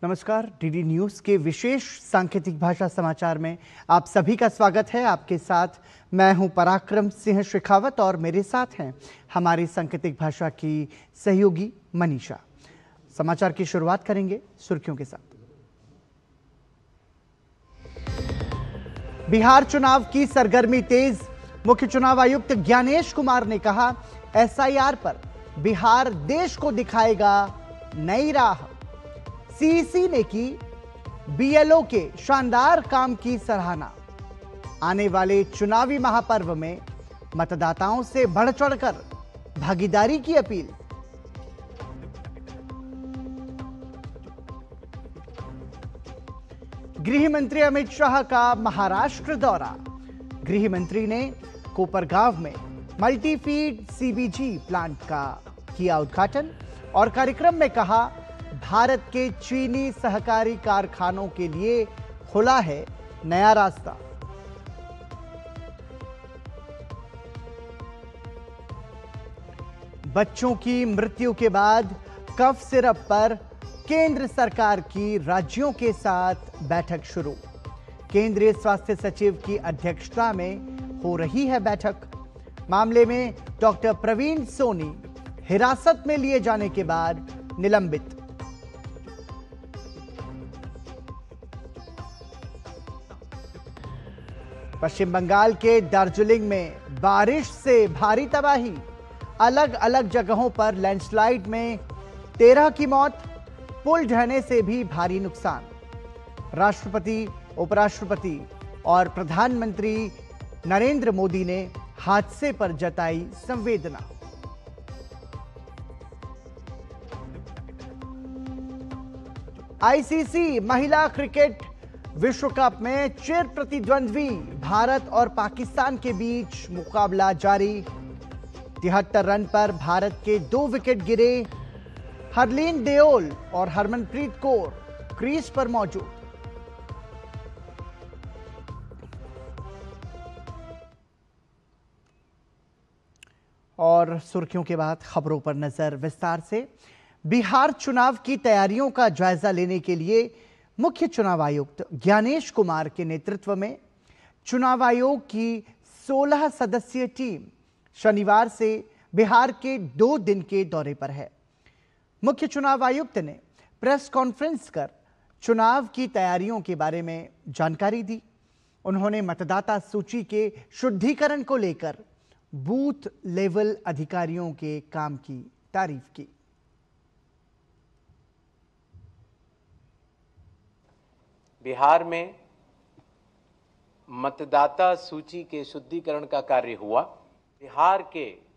नमस्कार, DD news के विशेष सांकेतिक भाषा समाचार में आप सभी का स्वागत है। आपके साथ मैं हूं पराक्रम सिंह शेखावत और मेरे साथ हैं हमारी सांकेतिक भाषा की सहयोगी मनीषा। समाचार की शुरुआत करेंगे सुर्खियों के साथ। बिहार चुनाव की सरगर्मी तेज। मुख्य चुनाव आयुक्त ज्ञानेश कुमार ने कहा, एसआईआर पर बिहार देश को दिखाएगा नई राह। सीईसी ने की बीएलओ के शानदार काम की सराहना। आने वाले चुनावी महापर्व में मतदाताओं से बढ़ चढ़कर भागीदारी की अपील। गृह मंत्री अमित शाह का महाराष्ट्र दौरा। गृह मंत्री ने कोपरगांव में मल्टीफीड सीबीजी प्लांट का किया उद्घाटन और कार्यक्रम में कहा, भारत के चीनी सहकारी कारखानों के लिए खुला है नया रास्ता। बच्चों की मृत्यु के बाद कफ सिरप पर केंद्र सरकार की राज्यों के साथ बैठक शुरू। केंद्रीय स्वास्थ्य सचिव की अध्यक्षता में हो रही है बैठक। मामले में डॉक्टर प्रवीण सोनी हिरासत में लिए जाने के बाद निलंबित। पश्चिम बंगाल के दार्जिलिंग में बारिश से भारी तबाही। अलग अलग जगहों पर लैंडस्लाइड में 13 की मौत। पुल ढहने से भी भारी नुकसान। राष्ट्रपति, उपराष्ट्रपति और प्रधानमंत्री नरेंद्र मोदी ने हादसे पर जताई संवेदना। आईसीसी महिला क्रिकेट विश्व कप में चिर प्रतिद्वंद्वी भारत और पाकिस्तान के बीच मुकाबला जारी। 73 रन पर भारत के 2 विकेट गिरे। हरलीन देओल और हरमनप्रीत कौर क्रीज पर मौजूद। और सुर्खियों के बाद खबरों पर नजर विस्तार से। बिहार चुनाव की तैयारियों का जायजा लेने के लिए मुख्य चुनाव आयुक्त ज्ञानेश कुमार के नेतृत्व में चुनाव आयोग की 16 सदस्यीय टीम शनिवार से बिहार के 2 दिन के दौरे पर है। मुख्य चुनाव आयुक्त ने प्रेस कॉन्फ्रेंस कर चुनाव की तैयारियों के बारे में जानकारी दी। उन्होंने मतदाता सूची के शुद्धिकरण को लेकर बूथ लेवल अधिकारियों के काम की तारीफ की। बिहार में मतदाता सूची के शुद्धिकरण का कार्य हुआ। बिहार के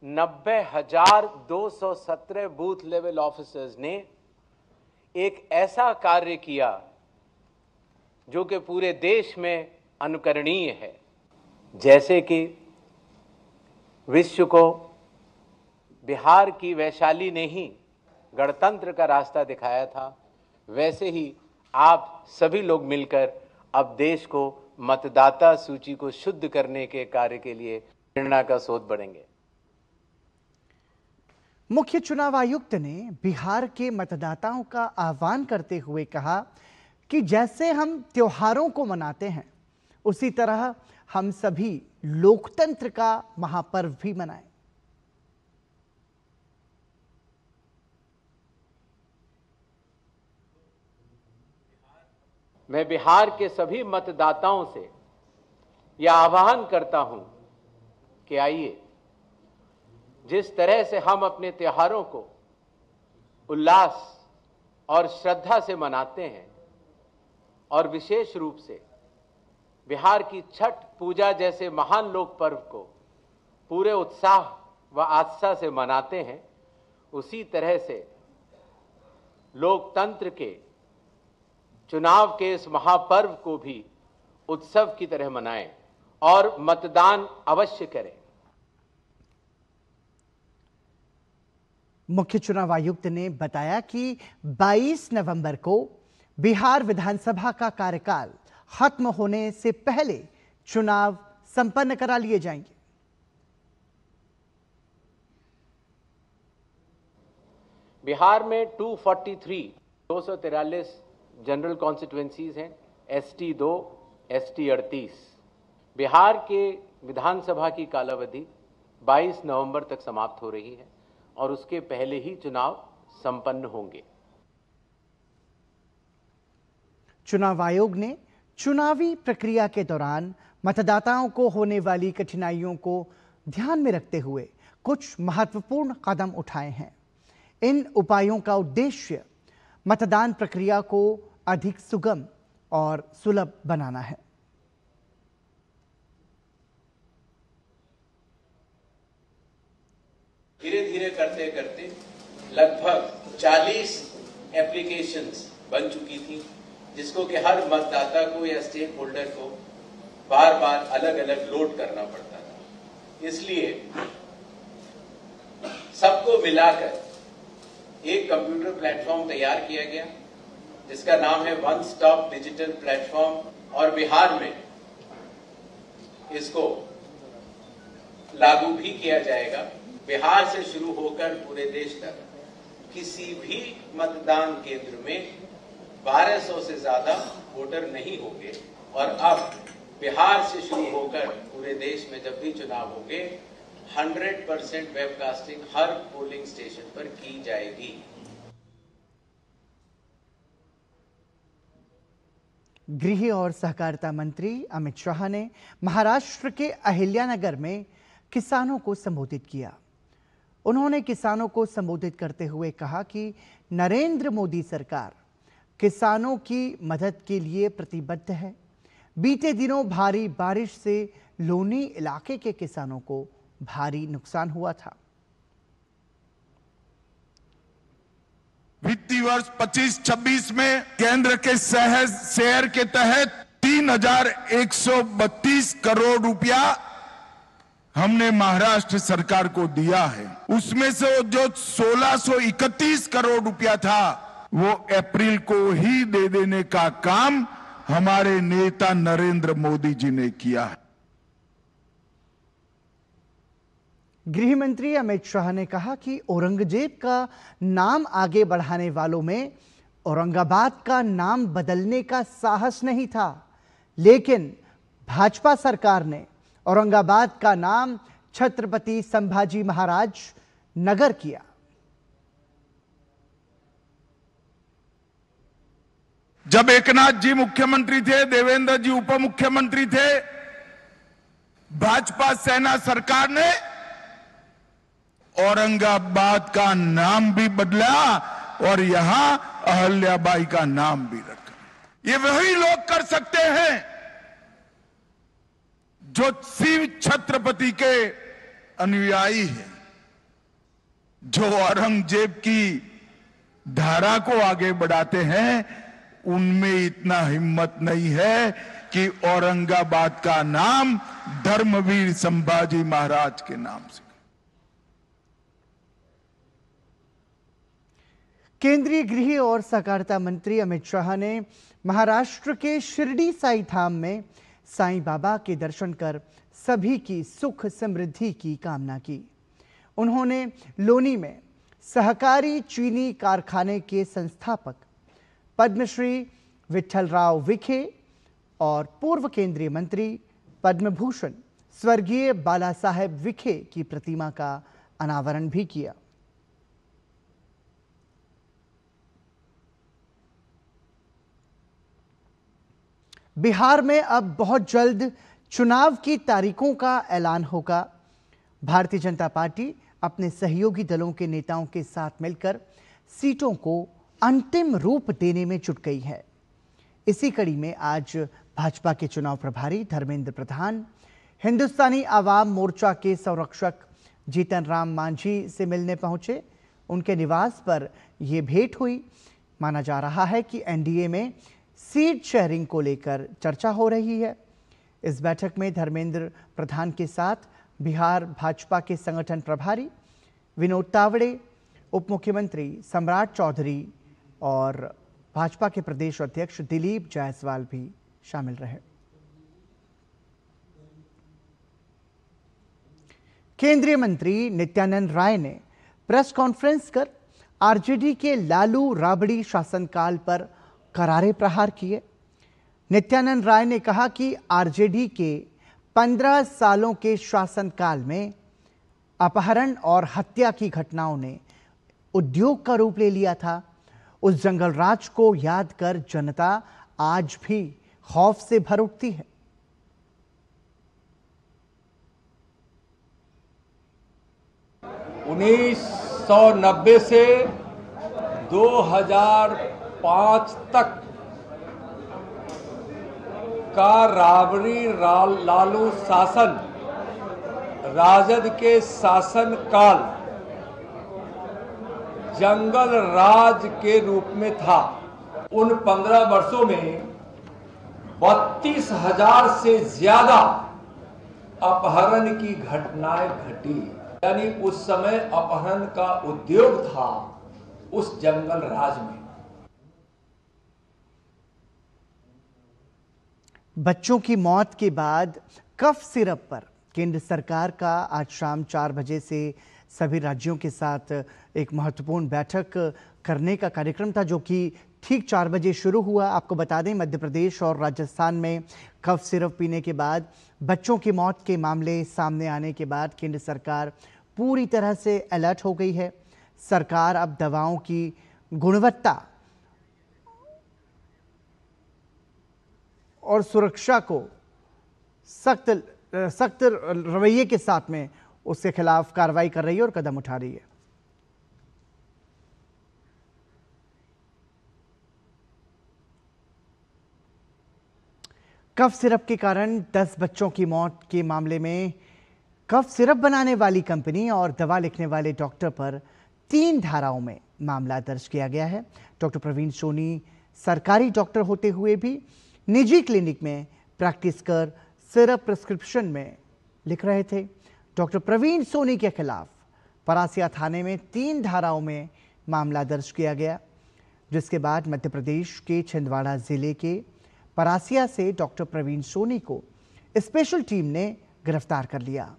90,217 बूथ लेवल ऑफिसर्स ने एक ऐसा कार्य किया जो कि पूरे देश में अनुकरणीय है। जैसे कि विश्व को बिहार की वैशाली ने ही गणतंत्र का रास्ता दिखाया था, वैसे ही आप सभी लोग मिलकर अब देश को मतदाता सूची को शुद्ध करने के कार्य के लिए प्रेरणा का स्रोत बढ़ेंगे। मुख्य चुनाव आयुक्त ने बिहार के मतदाताओं का आह्वान करते हुए कहा कि जैसे हम त्योहारों को मनाते हैं, उसी तरह हम सभी लोकतंत्र का महापर्व भी मनाएं। मैं बिहार के सभी मतदाताओं से यह आह्वान करता हूं कि आइए, जिस तरह से हम अपने त्योहारों को उल्लास और श्रद्धा से मनाते हैं और विशेष रूप से बिहार की छठ पूजा जैसे महान लोक पर्व को पूरे उत्साह व आस्था से मनाते हैं, उसी तरह से लोकतंत्र के चुनाव के इस महापर्व को भी उत्सव की तरह मनाएं और मतदान अवश्य करें। मुख्य चुनाव आयुक्त ने बताया कि 22 नवंबर को बिहार विधानसभा का कार्यकाल खत्म होने से पहले चुनाव संपन्न करा लिए जाएंगे। बिहार में 243 जनरल कॉन्स्टिट्यूएंसीज हैं, एसटी 2, एसटी 38। बिहार के विधानसभा की कालावधि 22 नवंबर तक समाप्त हो रही है और उसके पहले ही चुनाव संपन्न होंगे। चुनाव आयोग ने चुनावी प्रक्रिया के दौरान मतदाताओं को होने वाली कठिनाइयों को ध्यान में रखते हुए कुछ महत्वपूर्ण कदम उठाए हैं। इन उपायों का उद्देश्य मतदान प्रक्रिया को अधिक सुगम और सुलभ बनाना है। धीरे धीरे करते करते लगभग 40 एप्लीकेशंस बन चुकी थी, जिसको कि हर मतदाता को या स्टेक होल्डर को बार बार अलग अलग लोड करना पड़ता था। इसलिए सबको मिलाकर एक कंप्यूटर प्लेटफॉर्म तैयार किया गया, जिसका नाम है वन स्टॉप डिजिटल प्लेटफॉर्म, और बिहार में इसको लागू भी किया जाएगा। बिहार से शुरू होकर पूरे देश तक किसी भी मतदान केंद्र में 1200 से ज्यादा वोटर नहीं होंगे, और अब बिहार से शुरू होकर पूरे देश में जब भी चुनाव होंगे 100% वेबकास्टिंग हर पोलिंग स्टेशन पर की जाएगी। गृह और सहकारिता मंत्री अमित शाह ने महाराष्ट्र के अहिल्यानगर में किसानों को संबोधित किया। उन्होंने किसानों को संबोधित करते हुए कहा कि नरेंद्र मोदी सरकार किसानों की मदद के लिए प्रतिबद्ध है। बीते दिनों भारी बारिश से लोनी इलाके के किसानों को भारी नुकसान हुआ था। वित्तीय वर्ष 25-26 में केंद्र के शहर के तहत 3,132 करोड़ रुपया हमने महाराष्ट्र सरकार को दिया है। उसमें से जो 1,631 करोड़ रुपया था वो अप्रैल को ही दे देने का काम हमारे नेता नरेंद्र मोदी जी ने किया है। गृह मंत्री अमित शाह ने कहा कि औरंगजेब का नाम आगे बढ़ाने वालों में औरंगाबाद का नाम बदलने का साहस नहीं था, लेकिन भाजपा सरकार ने औरंगाबाद का नाम छत्रपति संभाजी महाराज नगर किया। जब एकनाथ जी मुख्यमंत्री थे, देवेंद्र जी उप मुख्यमंत्री थे, भाजपा सेना सरकार ने औरंगाबाद का नाम भी बदला और यहां अहल्याबाई का नाम भी रखा। ये वही लोग कर सकते हैं जो शिव छत्रपति के अनुयायी हैं, जो औरंगजेब की धारा को आगे बढ़ाते हैं। उनमें इतना हिम्मत नहीं है कि औरंगाबाद का नाम धर्मवीर संभाजी महाराज के नाम से। केंद्रीय गृह और सहकारिता मंत्री अमित शाह ने महाराष्ट्र के शिरडी साई धाम में साईं बाबा के दर्शन कर सभी की सुख समृद्धि की कामना की। उन्होंने लोनी में सहकारी चीनी कारखाने के संस्थापक पद्मश्री विठलराव विखे और पूर्व केंद्रीय मंत्री पद्मभूषण स्वर्गीय बाला साहेब विखे की प्रतिमा का अनावरण भी किया। बिहार में अब बहुत जल्द चुनाव की तारीखों का ऐलान होगा। भारतीय जनता पार्टी अपने सहयोगी दलों के नेताओं के साथ मिलकर सीटों को अंतिम रूप देने में जुट गई है। इसी कड़ी में आज भाजपा के चुनाव प्रभारी धर्मेंद्र प्रधान हिंदुस्तानी आवाम मोर्चा के संरक्षक जीतन राम मांझी से मिलने पहुंचे। उनके निवास पर यह भेंट हुई। माना जा रहा है कि एनडीए में सीट शेयरिंग को लेकर चर्चा हो रही है। इस बैठक में धर्मेंद्र प्रधान के साथ बिहार भाजपा के संगठन प्रभारी विनोद तावड़े, उप मुख्यमंत्री सम्राट चौधरी और भाजपा के प्रदेश अध्यक्ष दिलीप जायसवाल भी शामिल रहे। केंद्रीय मंत्री नित्यानंद राय ने प्रेस कॉन्फ्रेंस कर आरजेडी के लालू राबड़ी शासनकाल पर करारे प्रहार किए। नित्यानंद राय ने कहा कि आरजेडी के 15 सालों के शासनकाल में अपहरण और हत्या की घटनाओं ने उद्योग का रूप ले लिया था। उस जंगल राज को याद कर जनता आज भी खौफ से भर उठती है। उन्नीस 1990 से 2005 तक का राबड़ी लालू शासन, राजद के शासन काल जंगल राज के रूप में था। उन 15 वर्षों में 32,000 से ज्यादा अपहरण की घटनाएं घटी। यानी उस समय अपहरण का उद्योग था उस जंगल राज में। बच्चों की मौत के बाद कफ सिरप पर केंद्र सरकार का आज शाम 4 बजे से सभी राज्यों के साथ एक महत्वपूर्ण बैठक करने का कार्यक्रम था, जो कि ठीक 4 बजे शुरू हुआ। आपको बता दें, मध्य प्रदेश और राजस्थान में कफ सिरप पीने के बाद बच्चों की मौत के मामले सामने आने के बाद केंद्र सरकार पूरी तरह से अलर्ट हो गई है। सरकार अब दवाओं की गुणवत्ता और सुरक्षा को सख्त रवैये के साथ में उसके खिलाफ कार्रवाई कर रही है और कदम उठा रही है। कफ सिरप के कारण 10 बच्चों की मौत के मामले में कफ सिरप बनाने वाली कंपनी और दवा लिखने वाले डॉक्टर पर 3 धाराओं में मामला दर्ज किया गया है। डॉक्टर प्रवीण सोनी सरकारी डॉक्टर होते हुए भी निजी क्लिनिक में प्रैक्टिस कर सिरप प्रिस्क्रिप्शन में लिख रहे थे। डॉक्टर प्रवीण सोनी के खिलाफ परासिया थाने में 3 धाराओं में मामला दर्ज किया गया, जिसके बाद मध्य प्रदेश के छिंदवाड़ा जिले के परासिया से डॉक्टर प्रवीण सोनी को स्पेशल टीम ने गिरफ्तार कर लिया।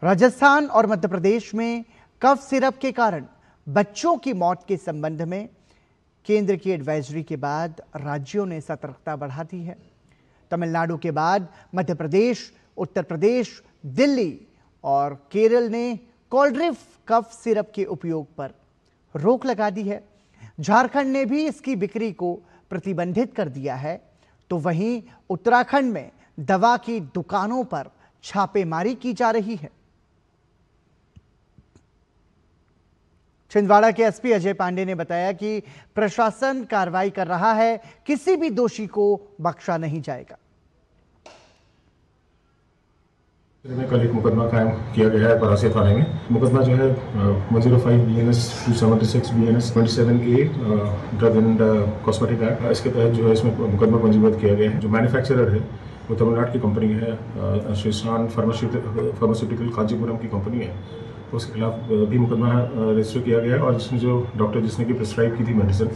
राजस्थान और मध्य प्रदेश में कफ सिरप के कारण बच्चों की मौत के संबंध में केंद्र की एडवाइजरी के बाद राज्यों ने सतर्कता बढ़ा दी है। तमिलनाडु के बाद मध्य प्रदेश, उत्तर प्रदेश, दिल्ली और केरल ने कोल्ड्रिफ कफ सिरप के उपयोग पर रोक लगा दी है। झारखंड ने भी इसकी बिक्री को प्रतिबंधित कर दिया है, तो वहीं उत्तराखंड में दवा की दुकानों पर छापेमारी की जा रही है। छिंदवाड़ा के एसपी अजय पांडे ने बताया कि प्रशासन कार्रवाई कर रहा है, किसी भी दोषी को बख्शा नहीं जाएगा। कल एक मुकदमा कायम किया गया है परासिया थाने में। मुकदमा जो है 105 BNS 276 BNS 27A drug and cosmetic act, इसके तहत जो है इसमें मुकदमा पंजीबद्ध किया गया है। जो मैन्युफैक्चरर है वो तमिलनाडु की कंपनी है, श्रीशान फार्मास्यूटिकल कांचीपुरम की कंपनी है। तो उसके खिलाफ भी मुकदमा रजिस्टर किया गया है और जिसमें जो डॉक्टर जिसने की प्रिस्क्राइब की थी मेडिसिन,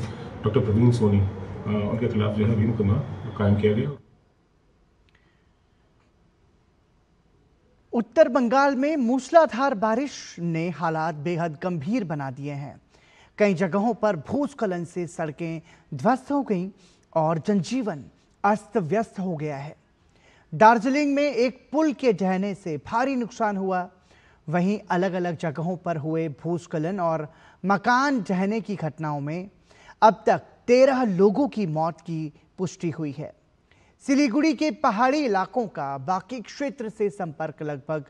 डॉक्टर प्रवीण सोनी, उनके खिलाफ जो है भी मुकदमा कायम किया गया। उत्तर बंगाल में मूसलाधार बारिश ने हालात बेहद गंभीर बना दिए हैं। कई जगहों पर भूस्खलन से सड़कें ध्वस्त हो गईं और जनजीवन अस्त व्यस्त हो गया है। दार्जिलिंग में एक पुल के ढहने से भारी नुकसान हुआ। वहीं अलग अलग जगहों पर हुए भूस्खलन और मकान ढहने की घटनाओं में अब तक 13 लोगों की मौत की पुष्टि हुई है। सिलीगुड़ी के पहाड़ी इलाकों का बाकी क्षेत्र से संपर्क लगभग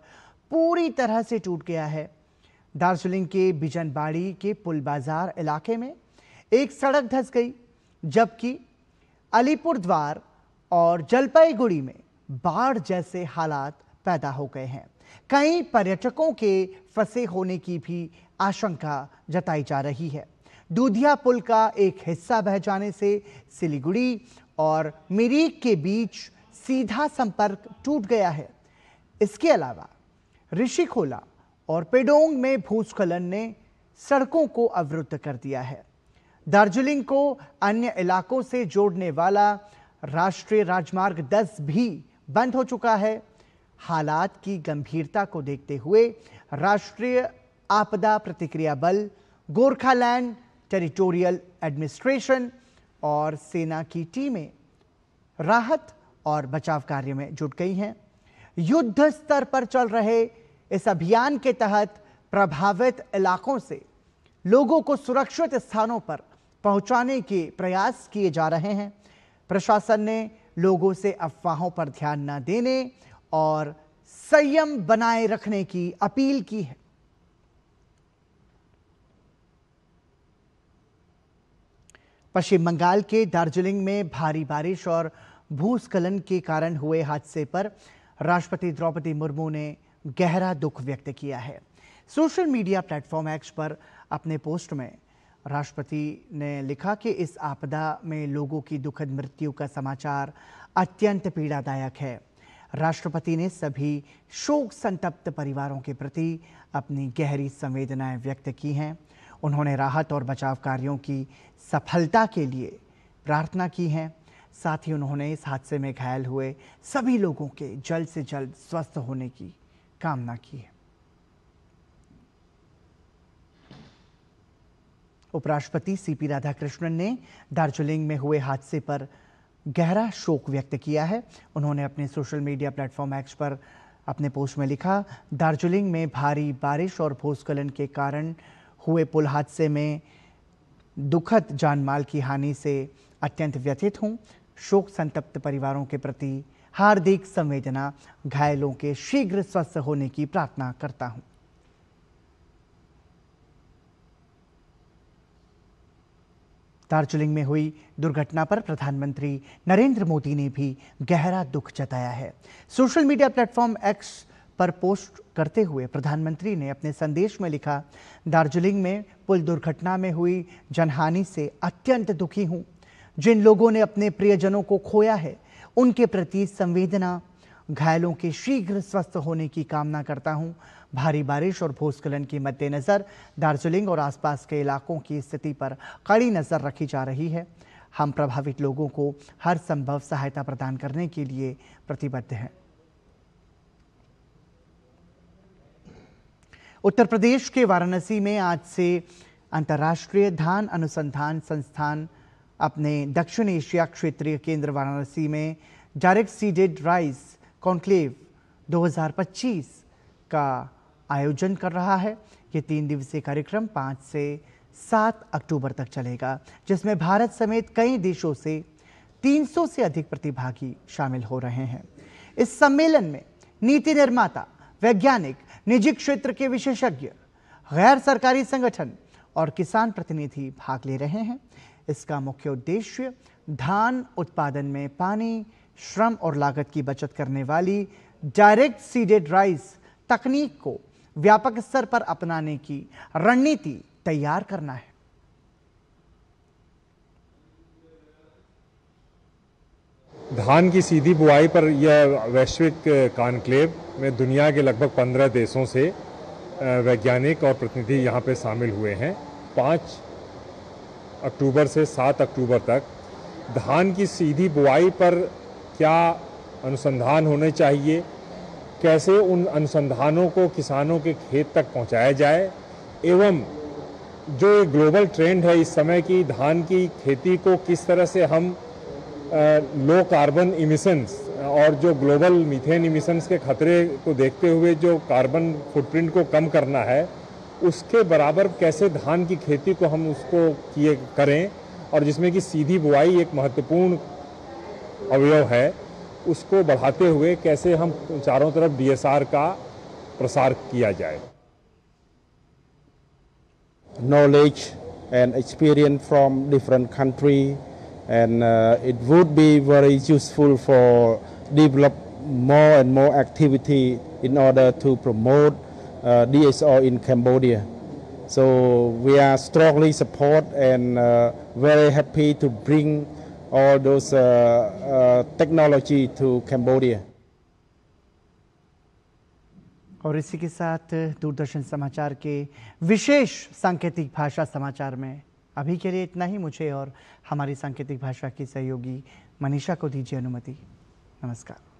पूरी तरह से टूट गया है। दार्जिलिंग के बिजनबाड़ी के पुल बाजार इलाके में एक सड़क धंस गई, जबकि अलीपुरद्वार और जलपाईगुड़ी में बाढ़ जैसे हालात पैदा हो गए हैं। कई पर्यटकों के फंसे होने की भी आशंका जताई जा रही है। दूधिया पुल का एक हिस्सा बह जाने से सिलीगुड़ी और मिरिक के बीच सीधा संपर्क टूट गया है। इसके अलावा ऋषिखोला और पेडोंग में भूस्खलन ने सड़कों को अवरुद्ध कर दिया है। दार्जिलिंग को अन्य इलाकों से जोड़ने वाला राष्ट्रीय राजमार्ग 10 भी बंद हो चुका है। हालात की गंभीरता को देखते हुए राष्ट्रीय आपदा प्रतिक्रिया बल, गोरखालैंड टेरिटोरियल एडमिनिस्ट्रेशन और सेना की टीमें राहत और बचाव कार्य में जुट गई हैं। युद्ध स्तर पर चल रहे इस अभियान के तहत प्रभावित इलाकों से लोगों को सुरक्षित स्थानों पर पहुंचाने के प्रयास किए जा रहे हैं। प्रशासन ने लोगों से अफवाहों पर ध्यान न देने और संयम बनाए रखने की अपील की है। पश्चिम बंगाल के दार्जिलिंग में भारी बारिश और भूस्खलन के कारण हुए हादसे पर राष्ट्रपति द्रौपदी मुर्मू ने गहरा दुख व्यक्त किया है। सोशल मीडिया प्लेटफॉर्म एक्स पर अपने पोस्ट में राष्ट्रपति ने लिखा कि इस आपदा में लोगों की दुखद मृत्यु का समाचार अत्यंत पीड़ादायक है। राष्ट्रपति ने सभी शोक संतप्त परिवारों के प्रति अपनी गहरी संवेदनाएं व्यक्त की हैं। उन्होंने राहत और बचाव कार्यों की सफलता के लिए प्रार्थना की है। साथ ही उन्होंने इस हादसे में घायल हुए सभी लोगों के जल्द से जल्द स्वस्थ होने की कामना की है। उपराष्ट्रपति सीपी राधाकृष्णन ने दार्जिलिंग में हुए हादसे पर गहरा शोक व्यक्त किया है। उन्होंने अपने सोशल मीडिया प्लेटफॉर्म एक्स पर अपने पोस्ट में लिखा, दार्जिलिंग में भारी बारिश और भूस्खलन के कारण हुए पुल हादसे में दुखद जानमाल की हानि से अत्यंत व्यथित हूं। शोक संतप्त परिवारों के प्रति हार्दिक संवेदना, घायलों के शीघ्र स्वस्थ होने की प्रार्थना करता हूं। दार्जिलिंग में हुई दुर्घटना पर प्रधानमंत्री नरेंद्र मोदी ने भी गहरा दुख जताया है। सोशल मीडिया प्लेटफॉर्म एक्स पर पोस्ट करते हुए प्रधानमंत्री ने अपने संदेश में लिखा, दार्जिलिंग में पुल दुर्घटना में हुई जनहानि से अत्यंत दुखी हूं। जिन लोगों ने अपने प्रियजनों को खोया है उनके प्रति संवेदना, घायलों के शीघ्र स्वस्थ होने की कामना करता हूं। भारी बारिश और भूस्खलन के मद्देनजर दार्जिलिंग और आसपास के इलाकों की स्थिति पर कड़ी नजर रखी जा रही है। हम प्रभावित लोगों को हर संभव सहायता प्रदान करने के लिए प्रतिबद्ध हैं। उत्तर प्रदेश के वाराणसी में आज से अंतर्राष्ट्रीय धान अनुसंधान संस्थान अपने दक्षिण एशिया क्षेत्रीय केंद्र वाराणसी में डायरेक्ट सीडेड राइस कॉन्क्लेव 2025 का आयोजन कर रहा है। ये 3 दिवसीय कार्यक्रम 5 से 7 अक्टूबर तक चलेगा, जिसमें भारत समेत कई देशों से 300 से अधिक प्रतिभागी शामिल हो रहे हैं। इस सम्मेलन में नीति निर्माता, वैज्ञानिक, निजी क्षेत्र के विशेषज्ञ, गैर सरकारी संगठन और किसान प्रतिनिधि भाग ले रहे हैं। इसका मुख्य उद्देश्य धान उत्पादन में पानी, श्रम और लागत की बचत करने वाली डायरेक्ट सीडेड राइस तकनीक को व्यापक स्तर पर अपनाने की रणनीति तैयार करना है। धान की सीधी बुआई पर यह वैश्विक कॉन्क्लेव में दुनिया के लगभग 15 देशों से वैज्ञानिक और प्रतिनिधि यहाँ पे शामिल हुए हैं। 5 अक्टूबर से 7 अक्टूबर तक धान की सीधी बुआई पर क्या अनुसंधान होने चाहिए, कैसे उन अनुसंधानों को किसानों के खेत तक पहुंचाया जाए, एवं जो एक ग्लोबल ट्रेंड है इस समय की धान की खेती को किस तरह से हम लो कार्बन इमिशंस और जो ग्लोबल मीथेन इमिशंस के खतरे को देखते हुए जो कार्बन फुटप्रिंट को कम करना है, उसके बराबर कैसे धान की खेती को हम उसको करें, और जिसमें कि सीधी बुआई एक महत्वपूर्ण अवयव है, उसको बढ़ाते हुए कैसे हम चारों तरफ DSR का प्रसार किया जाए। Knowledge and experience from different country, and it would be very useful for develop more and more activity in order to promote DSR in Cambodia. So we are strongly support and very happy to bring all those technology to Cambodia. और इसी के साथ दूरदर्शन समाचार के विशेष सांकेतिक भाषा समाचार में अभी के लिए इतना ही। मुझे और हमारी सांकेतिक भाषा की सहयोगी मनीषा को दीजिए अनुमति। नमस्कार।